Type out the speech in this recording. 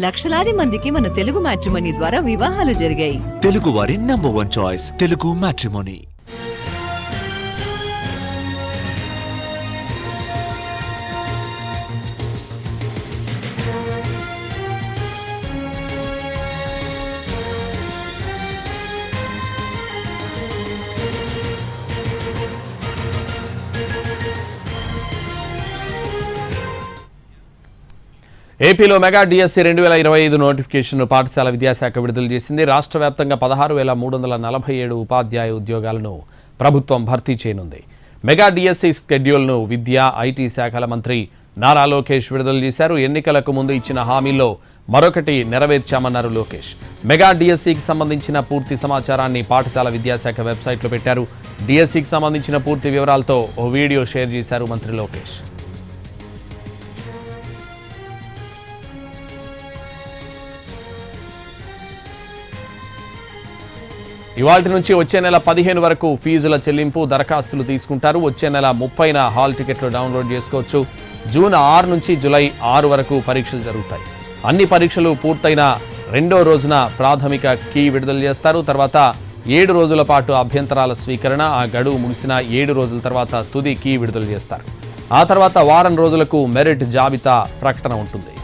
లక్షలాది మందికి మన తెలుగు మ్యాట్రిమోనీ ద్వారా వివాహాలు జరిగాయి. తెలుగు వారి నంబర్ 1 చాయిస్ తెలుగు మ్యాట్రిమోనీ. ఏపీలో మెగా డిఎస్సి 2025 నోటిఫికేషన్ను పాఠశాల విద్యాశాఖ విడుదల చేసింది. రాష్ట్ర వ్యాప్తంగా 16,347 ఉపాధ్యాయ ఉద్యోగాలను ప్రభుత్వం భర్తీ చేయనుంది. మెగా డిఎస్సి స్కెడ్యూల్ను విద్యా ఐటీ శాఖల మంత్రి నారా లోకేష్ విడుదల చేశారు. ఎన్నికలకు ముందు ఇచ్చిన హామీల్లో మరొకటి నెరవేర్చామన్నారు లోకేష్. మెగా డిఎస్సికి సంబంధించిన పూర్తి సమాచారాన్ని పాఠశాల విద్యాశాఖ వెబ్సైట్లో పెట్టారు. డిఎస్సికి సంబంధించిన పూర్తి వివరాలతో ఓ వీడియో షేర్ చేశారు మంత్రి లోకేష్. ఇవాల్టి నుంచి వచ్చే నెల 15 వరకు ఫీజుల చెల్లింపు దరఖాస్తులు తీసుకుంటారు. వచ్చే నెల 30న హాల్ టికెట్లు డౌన్లోడ్ చేసుకోవచ్చు. జూన్ 6 నుంచి జూలై 6 వరకు పరీక్షలు జరుగుతాయి. అన్ని పరీక్షలు పూర్తయిన రెండో రోజున ప్రాథమిక కీ విడుదల చేస్తారు. తర్వాత 7 రోజుల పాటు అభ్యంతరాల స్వీకరణ, ఆ గడువు ముగిసిన 7 రోజుల తర్వాత తుది కీ విడుదల చేస్తారు. ఆ తర్వాత వారం రోజులకు మెరిట్ జాబితా ప్రకటన ఉంటుంది.